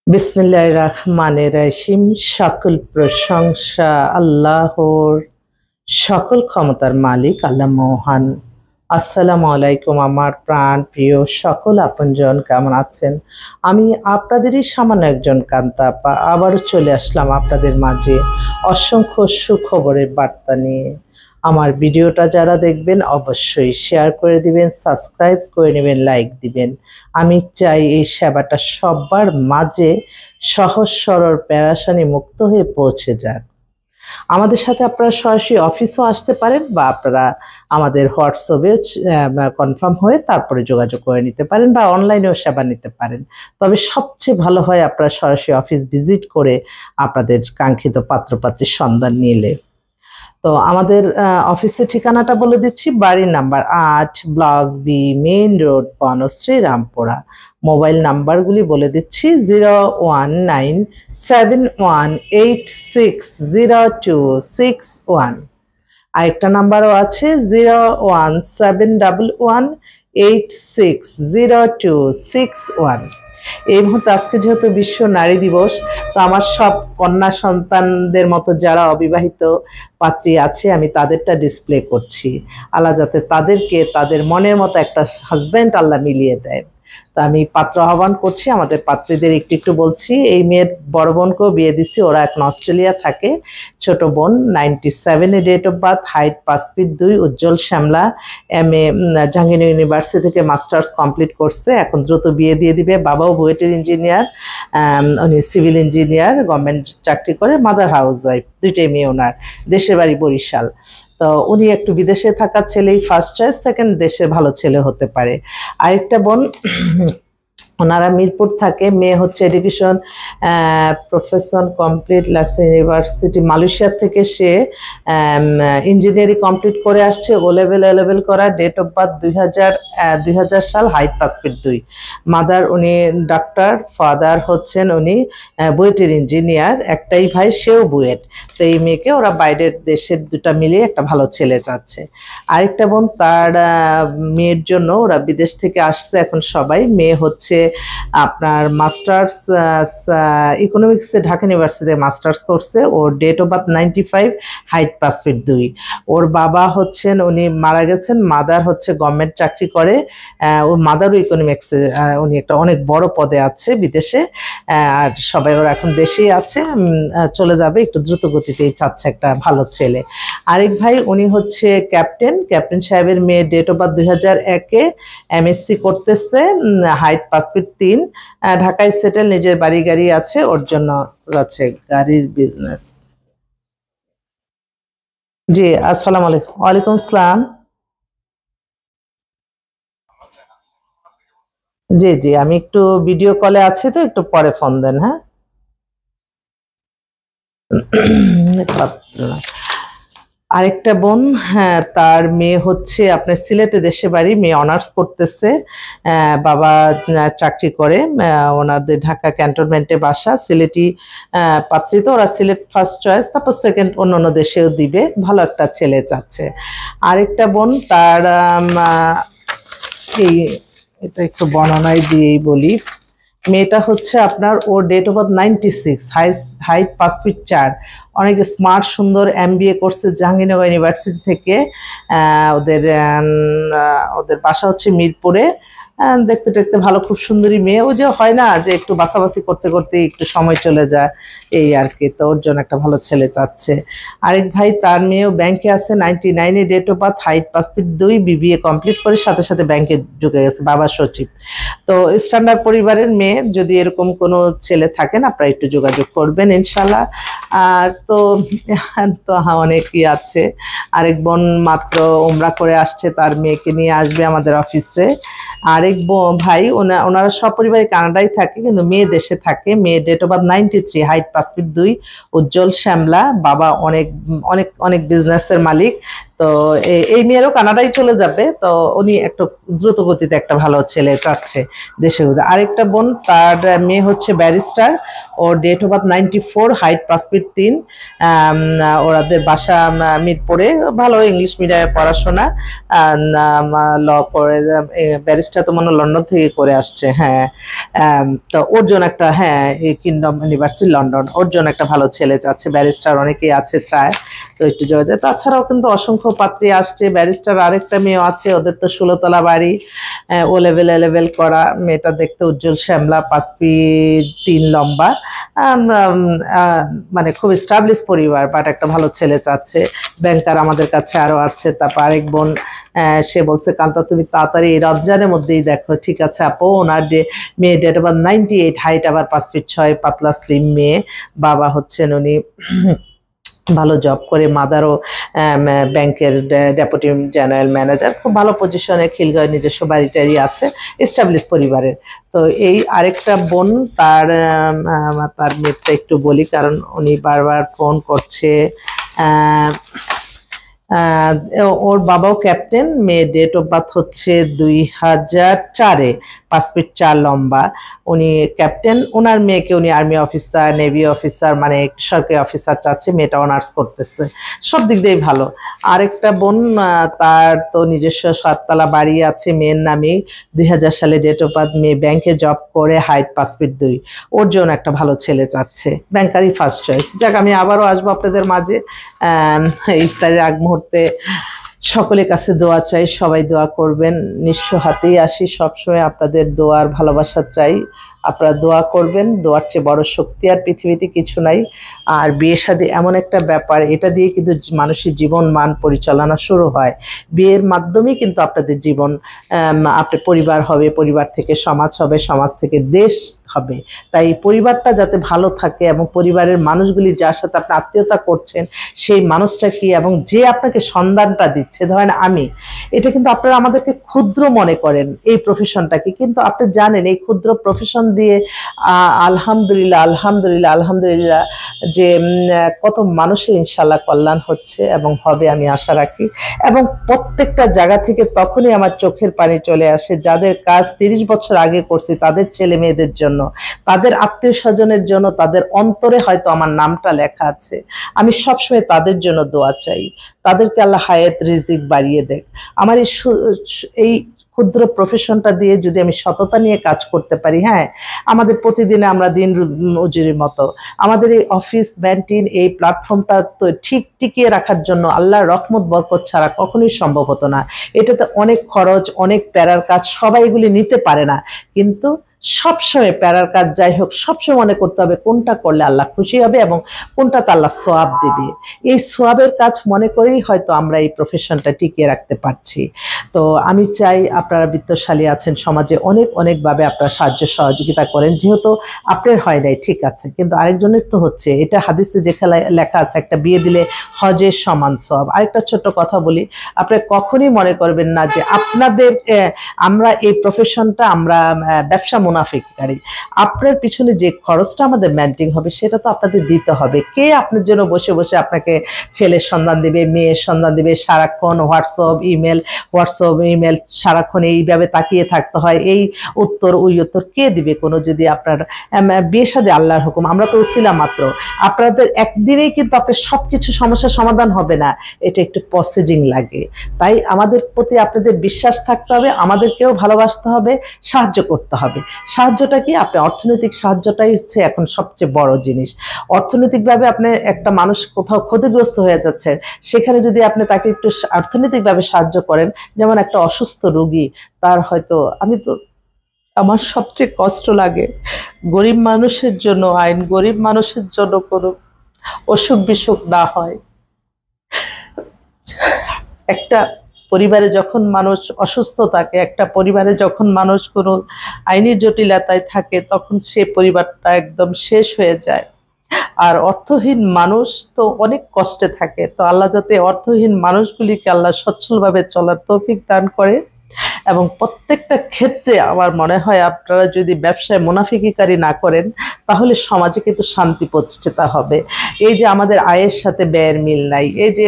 বিসমিল্লাহির রহমানির রহিম। সকল প্রশংসা আল্লাহর, সকল ক্ষমতার মালিক আল্লাহ মহান। আসসালামু আলাইকুম আমার প্রাণ প্রিয় সকল আপনজন, কেমন আছেন? আমি আপনাদেরই সামান্য একজন কান্তা আপা আবারও চলে আসলাম আপনাদের মাঝে অসংখ্য সুখবরের বার্তা নিয়ে। আমার ভিডিওটা যারা দেখবেন অবশ্যই শেয়ার করে দিবেন, সাবস্ক্রাইব করে নেবেন, লাইক দিবেন। আমি চাই এই সেবাটা সবার মাঝে সহজ সরল পেরেশানি মুক্ত হয়ে পৌঁছে যাক। আমাদের সাথে আপনারা সরাসরি অফিসেও আসতে পারেন বা আপনারা আমাদের হোয়াটসঅ্যাপে কনফার্ম হয়ে তারপরে যোগাযোগ করে নিতে পারেন বা অনলাইনেও সেবা নিতে পারেন। তবে সবচেয়ে ভালো হয় আপনারা সরাসরি অফিস ভিজিট করে আপনাদের কাঙ্ক্ষিত পাত্রপাত্রীর সন্ধান নিলে। তো আমাদের অফিসের ঠিকানাটা বলে দিচ্ছি। বাড়ি number 8, block B, main road, Banasree, Rampura. Mobile নাম্বারগুলি বলে দিচ্ছি: 01971860261। আরেকটা নাম্বারও আছে 01711860261। এই মুহূর্তে আজকে যেহেতু বিশ্ব নারী দিবস, তো আমার সব কন্যা সন্তানদের মতো যারা অবিবাহিত পাত্রী আছে আমি তাদেরটা ডিসপ্লে করছি। আল্লাহ যাতে তাদেরকে তাদের মনের মতো একটা হাজব্যান্ড আল্লাহ মিলিয়ে দেয়। তো আমি পাত্র আহ্বান করছি, আমাদের পাত্রীদের একটু একটু বলছি। এই মেয়ের বড় বোনকেও বিয়ে দিছি, ওরা এখন অস্ট্রেলিয়া থাকে। ছোট বোন 97-এ date of birth, height 5 feet 2, উজ্জ্বল শ্যামলা, MA জাহাঙ্গীরনগর ইউনিভার্সিটি থেকে মাস্টার্স কমপ্লিট করছে, এখন দ্রুত বিয়ে দিয়ে দিবে। বাবাও বুয়েটের ইঞ্জিনিয়ার, উনি সিভিল ইঞ্জিনিয়ার, গভর্নমেন্ট চাকরি করে, মাদার হাউস ওয়াইফ, দুইটাই মেয়ে ওনার। দেশের বাড়ি বরিশাল। তো উনি একটু বিদেশে থাকা ছেলেই ফার্স্ট চয়েস, সেকেন্ড দেশে ভালো ছেলে হতে পারে। আরেকটা বোন ওনারা মিরপুর থাকে, মেয়ে হচ্ছে education profession complete laksa university Malaysia থেকে, সে ইঞ্জিনিয়ারিং কমপ্লিট করে আসছে, ও লেভেল করা, ডেট অফ বার্থ 2000 সাল, হাইট 5 ফিট 2। মাদার উনি ডাক্তার, ফাদার হচ্ছেন উনি বুয়েটের ইঞ্জিনিয়ার, একটাই ভাই, সেও বুয়েট। তো এই মেয়েকে ওরা বাইরের দেশের দুটা মিলিয়ে একটা ভালো ছেলে চাচ্ছে। আরেকটা বোন, তার মেয়ের জন্য ওরা বিদেশ থেকে আসছে এখন সবাই। মেয়ে হচ্ছে আপনার মাস্টার্স ইকোনমিক্সে ঢাকা ইউনিভার্সিটিতে মাস্টার্স করছে, ওর date of birth 95, height 5 feet 2। ওর বাবা হচ্ছেন উনি মারা গেছেন, মাদার হচ্ছে গভর্নমেন্ট চাকরি করে, ওর মাদারও ইকোনমিক্সে, উনি একটা অনেক বড় পদে আছে বিদেশে। আর সবাই ওরা এখন দেশেই আছে, চলে যাবে, একটু দ্রুত গতিতেই চাচ্ছে একটা ভালো ছেলে। আরেক ভাই উনি হচ্ছে ক্যাপ্টেন সাহেবের মেয়ে, ডেট অফ বার্থ 2001-এ, MSc করতেছে, হাইট 5 ফিট 3, ঢাকায় সেটেল, নিজের বাড়ি গাড়ি আছে, ওর জন্য আছে গাড়ির বিজনেস। জি, আসসালামু আলাইকুম। ওয়ালাইকুম আসসালাম। জি জি, আমি একটু ভিডিও কলে আছি, তো একটু পরে ফোন দেন। হ্যাঁ, আরেকটা বোন, হ্যাঁ, তার মেয়ে হচ্ছে আপনার সিলেটে দেশে বাড়ি, মেয়ে অনার্স করতেছে, বাবা চাকরি করে, ওনাদের ঢাকা ক্যান্টনমেন্টে বাসা, সিলেটি পাত্রী, তো ওরা সিলেট ফার্স্ট চয়েস, তারপর সেকেন্ড অন্য দেশেও দিবে, ভালো একটা ছেলে চাচ্ছে। আরেকটা বোন, তার এই এটা একটু বর্ণনায় দিয়েই বলি। মেয়েটা হচ্ছে আপনার, ওর date of birth 96, height 5 feet 4, অনেক স্মার্ট, সুন্দর, MBA করছে জাহাঙ্গীরনগর ইউনিভার্সিটি থেকে। ওদের বাসা হচ্ছে মিরপুরে। দেখতে দেখতে ভালো, খুব সুন্দরী মেয়ে। ও যে হয় না যে একটু বাছাবাছি করতে করতে একটু সময় চলে যায়, এই আর কি। তো ওর জন্য একটা ভালো ছেলে চাচ্ছে। আরেক ভাই, তার মেয়েও ব্যাংকে আছে, 99-এ date of birth, height 5 feet 2, BBA complete করে সাথে সাথে ব্যাংকে ঢুকে গেছে, বাবা সচিব। তো স্ট্যান্ডার্ড পরিবারের মেয়ে, যদি এরকম কোনো ছেলে থাকেন আপনারা একটু যোগাযোগ করবেন ইনশাল্লাহ। আর তো অনেকই আছে। আরেক বোন মাত্র উমরা করে আসছে, তার মেয়েকে নিয়ে আসবে আমাদের অফিসে। আরেক ভাই, ওনারা সপরিবারে কানাডায় থাকে, কিন্তু মেয়ে দেশে থাকে। মেয়ে date of birth 93, height 5 feet 2, উজ্জ্বল শ্যামলা, বাবা অনেক অনেক অনেক বিজনেসের মালিক। তো এই মেয়েরও কানাডায় চলে যাবে, তো উনি একটু দ্রুত গতিতে একটা ভালো ছেলে চাচ্ছে দেশে। আরেকটা বোন, তার মেয়ে হচ্ছে ব্যারিস্টার, ওর date of birth 94, height 5 feet 3, ওরাদের বাসা মিরপুরে, ভালো ইংলিশ মিডিয়ামে পড়াশোনা, ল করে, ব্যারিস্টার তো মনে হয় লন্ডন থেকে করে আসছে। হ্যাঁ, তো ওর জন্য একটা, হ্যাঁ, এই কিংডম ইউনিভার্সিটি লন্ডন, ওর জন্য একটা ভালো ছেলে চাচ্ছে, ব্যারিস্টার অনেকেই আছে চায়, তো একটু যোগাযোগ। তাছাড়াও কিন্তু অসংখ্য পাত্রী আসছে, ব্যারিস্টার আরেকটা মেয়েও আছে, ওদের তো 16 তলা বাড়ি, ও লেভেল এলেভেল করা, মেয়েটা দেখতে উজ্জ্বল শ্যামলা, 5 ফিট 3 লম্বা, মানে খুব স্টাবলিশ পরিবার, বাট একটা ভালো ছেলে চাচ্ছে। ব্যাংকার আমাদের কাছে আরো আছে। তারপর আরেক বোন, সে বলছে কান্তা তুমি তাড়াতাড়ি এই রমজানের মধ্যেই দেখো। ঠিক আছে আপু, ওনার মেয়ে ডেট অফ বার্থ 98, হাইট আবার 5 ফিট 6, পাতলা স্লিম মেয়ে, বাবা হচ্ছেন উনি ভালো জব করে, মাদারও ব্যাংকের ডেপুটি জেনারেল ম্যানেজার, খুব ভালো পজিশনে, খিলগাঁও নিজস্ব বাড়ি টাড়ি আছে, এস্টাবলিশ পরিবারের। তো এই আরেকটা বোন, তার মেয়েটা একটু বলি, কারণ উনি বারবার ফোন করছে। ওর বাবাও ক্যাপ্টেন, মেয়ে ডেট অফ বার্থ হচ্ছে 2004-এ, 5 ফিট 4 লম্বা, উনি ক্যাপ্টেন। ওনার মেয়েকে উনি আর্মি অফিসার, নেভি অফিসার, মানে সরকারি অফিসার চাচ্ছে, মেয়েটা অনার্স করতেছে, সব দিক দিয়েই ভালো। আরেকটা বোন, তার তো নিজস্ব 7 তলা বাড়ি আছে মেয়ের নামে, 2000 সালে ডেট অফ বার্থ, মেয়ে ব্যাংকে জব করে, হাইট 5 ফিট 2, ওর জন্য একটা ভালো ছেলে চাচ্ছে, ব্যাংকারই ফার্স্ট চয়েস। যাক, আমি আবারও আসবো আপনাদের মাঝে ইফতারের আগ মুহূর্তে। সকলের কাছে দোয়া চাই, সবাই দোয়া করবেন, নিঃস্ব হাতেই আসি, সবসময় আপনাদের দোয়ার ভালোবাসা চাই, আপনারা দোয়া করবেন। দোয়ার চেয়ে বড় শক্তি আর পৃথিবীতে কিছু নাই। আর বিয়ে শাদী এমন একটা ব্যাপার, এটা দিয়ে কিন্তু মানুষের জীবন মান পরিচালনা শুরু হয়। বিয়ের মাধ্যমেই কিন্তু আপনাদের জীবন, আপনার পরিবার হবে, পরিবার থেকে সমাজ হবে, সমাজ থেকে দেশ হবে। তাই পরিবারটা যাতে ভালো থাকে, এবং পরিবারের মানুষগুলি যার সাথে আপনি আত্মীয়তা করছেন সেই মানুষটা কি, এবং যে আপনাকে সন্ধানটা দিচ্ছে, ধরেন আমি, এটা কিন্তু আপনারা আমাদেরকে ক্ষুদ্র মনে করেন এই প্রফেশনটাকে, কিন্তু আপনি জানেন এই ক্ষুদ্র প্রফেশন দিয়ে আলহামদুলিল্লাহ আলহামদুলিল্লাহ আলহামদুলিল্লাহ যে কত মানুষের ইনশাল্লাহ কল্যাণ হচ্ছে এবং হবে, আমি আশা রাখি। এবং প্রত্যেকটা জায়গা থেকে তখনই আমার চোখের পানি চলে আসে, যাদের কাজ 30 বছর আগে করছি, তাদের ছেলে মেয়েদের জন্য, তাদের আত্মীয় স্বজনের জন্য, তাদের অন্তরে হয়তো আমার নামটা লেখা আছে। আমি সবসময় তাদের জন্য দোয়া চাই, তাদেরকে আল্লাহ হায়াত রিজিক বাড়িয়ে দেখ। আমার এই ক্ষুদ্র প্রফেশনটা দিয়ে যদি আমি সততা নিয়ে কাজ করতে পারি, হ্যাঁ, আমাদের প্রতিদিনে আমরা দিন মজুরির মতো, আমাদের এই অফিস ব্যান্টিন এই প্ল্যাটফর্মটা তো ঠিক টিকিয়ে রাখার জন্য আল্লাহর রহমত বরকত ছাড়া কখনোই সম্ভব হতো না। এটাতে অনেক খরচ, অনেক প্যারার কাজ, সবাই এগুলি নিতে পারে না, কিন্তু সবসময় প্যারার কাজ যাই হোক, সবসময় মনে করতে হবে কোনটা করলে আল্লাহ খুশি হবে এবং কোনটাতে আল্লাহ সোয়াব দেবে। এই সোয়াবের কাজ মনে করেই হয়তো আমরা এই প্রফেশনটা টিকিয়ে রাখতে পারছি। তো আমি চাই আপনারা বিত্তশালী আছেন সমাজে, অনেক অনেকভাবে আপনারা সাহায্য সহযোগিতা করেন, যেহেতু আপনার হয় নাই ঠিক আছে, কিন্তু আরেকজনের তো হচ্ছে। এটা হাদিসে যেখানে লেখা আছে, একটা বিয়ে দিলে হজের সমান সোয়াব। আরেকটা ছোট্ট কথা বলি, আপনারা কখনই মনে করবেন না যে আপনাদের, আমরা এই প্রফেশনটা আমরা ব্যবসা মুনাফিকারি। আপনার পিছনে যে খরচটা আমাদের মেনটেন হবে সেটা তো আপনাদের দিতে হবে। কে আপনার জন্য বসে বসে আপনাকে ছেলের সন্ধান দেবে, মেয়ের সন্ধান দেবে, সারাক্ষণ হোয়াটসঅ্যাপ ইমেল সারাক্ষণ এইভাবে তাকিয়ে থাকতে হয়, এই উত্তর ওই উত্তর কে দিবে? কোনো যদি আপনার বিয়ে শাদী আল্লাহর হুকুম, আমরা তো উসিলা মাত্র। আপনাদের একদিনেই কিন্তু আপনার সব কিছু সমস্যার সমাধান হবে না, এটা একটু প্রসেসিং লাগে। তাই আমাদের প্রতি আপনাদের বিশ্বাস থাকতে হবে, আমাদেরকেও ভালোবাসতে হবে, সাহায্য করতে হবে। সাহায্যটা কি? আপনি অর্থনৈতিক সাহায্যটাই হচ্ছে এখন সবচেয়ে বড় জিনিস। অর্থনৈতিকভাবে আপনি একটা মানুষ কোথাও ক্ষতিগ্রস্ত হয়ে যাচ্ছে, সেখানে যদি আপনি তাকে একটু অর্থনৈতিকভাবে সাহায্য করেন, যেমন একটা অসুস্থ রোগী, তার হয়তো, আমার সবচেয়ে কষ্ট লাগে গরিব মানুষের জন্য আইন, গরিব মানুষের জন্য কোনো অসুখ বিসুখ না হয়। একটা পরিবারে যখন মানুষ অসুস্থ থাকে, একটা পরিবারে যখন মানুষ কোনো আইনি জটিলতায় থাকে, তখন সে পরিবারটা একদম শেষ হয়ে যায়। আর অর্থহীন মানুষ তো অনেক কষ্টে থাকে। তো আল্লাহ যাতে অর্থহীন মানুষগুলিকে আল্লাহ সচ্ছলভাবে চলার তৌফিক দান করে। এবং প্রত্যেকটা ক্ষেত্রে আমার মনে হয় আপনারা যদি ব্যবসায় মুনাফিকিকারি না করেন, তাহলে সমাজে কিন্তু শান্তি প্রতিষ্ঠিত হবে। এই যে আমাদের আয়ের সাথে ব্যয়ের মিল নাই, এই যে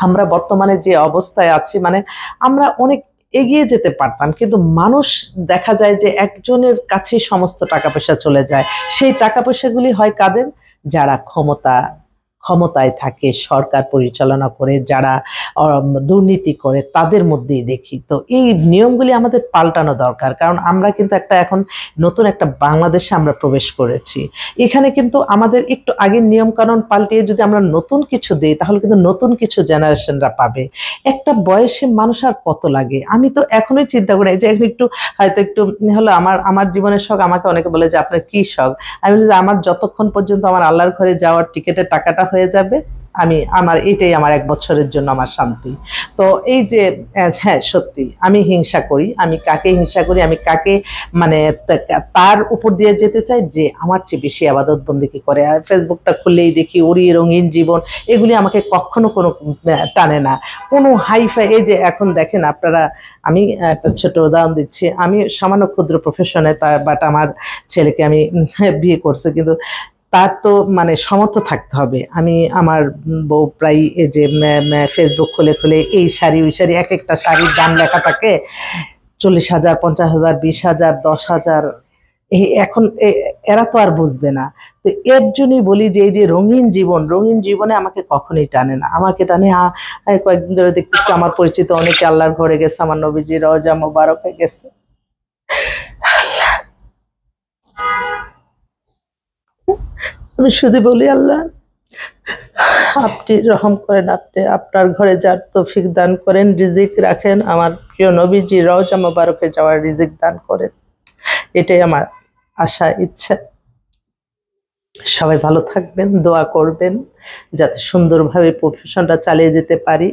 আমরা বর্তমানে যে অবস্থায় আছি, মানে আমরা অনেক এগিয়ে যেতে পারতাম, কিন্তু মানুষ দেখা যায় যে একজনের কাছেই সমস্ত টাকা পয়সা চলে যায়। সেই টাকা পয়সাগুলি হয় কাদের? যারা ক্ষমতায় থাকে, সরকার পরিচালনা করে, যারা দুর্নীতি করে, তাদের মধ্যেই দেখি। তো এই নিয়মগুলি আমাদের পাল্টানো দরকার, কারণ আমরা কিন্তু এখন নতুন একটা বাংলাদেশে আমরা প্রবেশ করেছি। এখানে কিন্তু আমাদের একটু আগের নিয়মকানুন পাল্টিয়ে যদি আমরা নতুন কিছু দিই, তাহলে কিন্তু নতুন কিছু জেনারেশনরা পাবে। একটা বয়সে মানুষ আর কত লাগে? আমি তো এখনোই চিন্তা করি যে একটু হয়তো একটু হলো আমার জীবনের শখ। আমাকে অনেকে বলে যে আপনার কি শখ? আমি বলি যে আমার যতক্ষণ পর্যন্ত আমার আল্লাহর ঘরে যাওয়ার টিকেটের টাকাটা হয়ে যাবে, এটাই আমার 1 বছরের জন্য আমার শান্তি। তো এই যে হ্যাঁ, সত্যি আমি হিংসা করি। আমি কাকে হিংসা করি? আমি কাকে মানে তার উপর দিয়ে যেতে চাই যে আমার চেয়ে বেশি আবাদত বন্দেগী করে। আর ফেসবুকটা খুললেই দেখি ওরই রঙিন জীবন, এগুলি আমাকে কখনো কোনো টানে না। কোনো হাইফাই, এই যে এখন দেখেন আপনারা, আমি একটা ছোট উদাহরণ দিচ্ছি। আমি সামান্য ক্ষুদ্র প্রফেশনে, বাট আমার ছেলেকে আমি বিয়ে করছি, কিন্তু তার তো মানে সামর্থ্য থাকতে হবে। আমার বউ প্রায় এই যে ফেসবুক খুলে খুলে এই শাড়ি ওই শাড়ি, এক একটা শাড়ির দাম লেখা থাকে 40,000, 50,000, 20,000, 10,000। এখন এরা তো আর বুঝবে না। তো এর জন্যই বলি যে এই যে রঙিন জীবনে আমাকে কখনোই টানে না। আমাকে টানে কয়েকদিন ধরে দেখতেছি আমার পরিচিত অনেকে আল্লাহর ঘরে গেছে, আমার নবীজি রওজা মোবারকে গেছে। আমি শুধু বলি, আল্লাহ আপনি রহম করেন, আপনি আপনার ঘরে যার তৌফিক দান করেন, রিজিক রাখেন, আমার প্রিয় নবীজি রওজা মোবারকে যাওয়ার রিজিক দান করেন। এটাই আমার আশা, ইচ্ছা। সবাই ভালো থাকবেন, দোয়া করবেন যাতে সুন্দরভাবে প্রফেশনটা চালিয়ে যেতে পারি।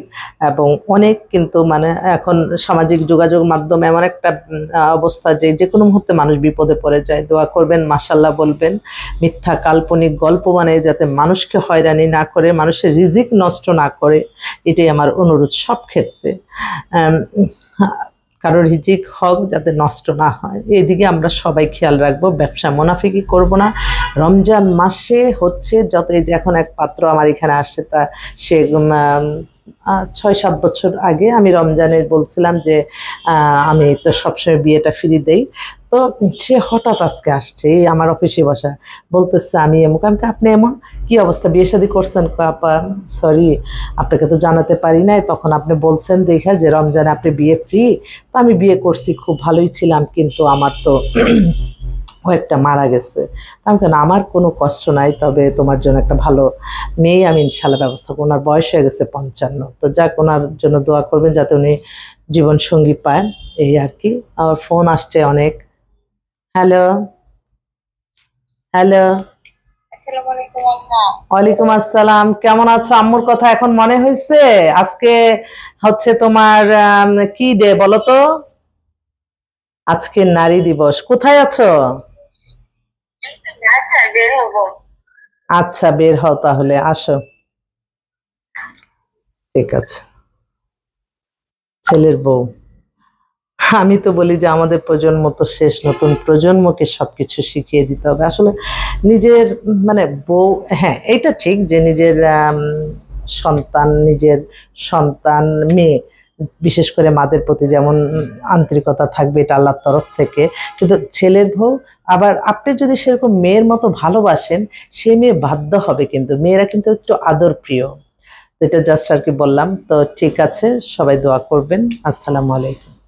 এবং অনেক কিন্তু মানে এখন সামাজিক যোগাযোগ মাধ্যম এমন একটা অবস্থা যে কোনো মুহূর্তে মানুষ বিপদে পড়ে যায়। দোয়া করবেন, মাশাল্লাহ বলবেন, মিথ্যা কাল্পনিক গল্প বানিয়ে যাতে মানুষকে হয়রানি না করে, মানুষের রিজিক নষ্ট না করে, এটাই আমার অনুরোধ সব ক্ষেত্রে। কারোর রিজিক হক যাতে নষ্ট না হয়, এইদিকে আমরা সবাই খেয়াল রাখবো। ব্যবসা মুনাফিকি করব না। রমজান মাসে হচ্ছে যত, এই যে এখন এক পাত্র আমার এখানে আসছে, তা সে 6-7 বছর আগে আমি রমজানে বলছিলাম যে আমি তো সবসময় বিয়েটা ফ্রি দেই। তো সে হঠাৎ আজকে আসছে, এই আমার অফিসে বসা, বলতেছে আমি এমন। আমি আপনি এমন কি অবস্থা, বিয়ে শাদী করছেন? আপা সরি, আপনাকে তো জানাতে পারি নাই, তখন আপনি বলছেন দেখা যে রমজানে আপনি বিয়ে ফ্রি। তো আমি বিয়ে করছি, খুব ভালোই ছিলাম, কিন্তু আমার তো ওয়াইফটা মারা গেছে। আমি কেন, আমার কোনো কষ্ট নাই, তবে তোমার জন্য একটা ভালো মেয়ে আমি ইনশাল্লাহ ব্যবস্থা করব। ওনার বয়স হয়ে গেছে 55। তো যাক, ওনার জন্য দোয়া করবেন যাতে উনি জীবন সঙ্গী পায়, এই আর কি। আমার ফোন আসছে অনেক। হ্যালো হ্যালো, ওয়ালাইকুম আসসালাম। কেমন আছো? আম্মুর কথা এখন মনে হয়েছে? আজকে হচ্ছে তোমার কি ডে বলো তো? আজকে নারী দিবস। কোথায় আছো? আচ্ছা, বের হও তাহলে, আসো। ঠিক আছে। ছেলের বউ, আমি তো বলি যে আমাদের প্রজন্ম তো শেষ, নতুন প্রজন্মকে সবকিছু শিখিয়ে দিতে হবে। আসলে নিজের মানে বউ, হ্যাঁ এটা ঠিক যে নিজের সন্তান মেয়ে, বিশেষ করে মাদের প্রতি যেমন আন্তরিকতা থাকবে, এটা আল্লাহর তরফ থেকে। কিন্তু ছেলের বউ আবার আপনি যদি সেরকম মেয়ের মতো ভালোবাসেন, সে মেয়ে বাধ্য হবে, কিন্তু মেয়েরা কিন্তু একটু আদর প্রিয়। তো এটা জাস্ট আর কি বললাম। তো ঠিক আছে, সবাই দোয়া করবেন। আসসালামু আলাইকুম।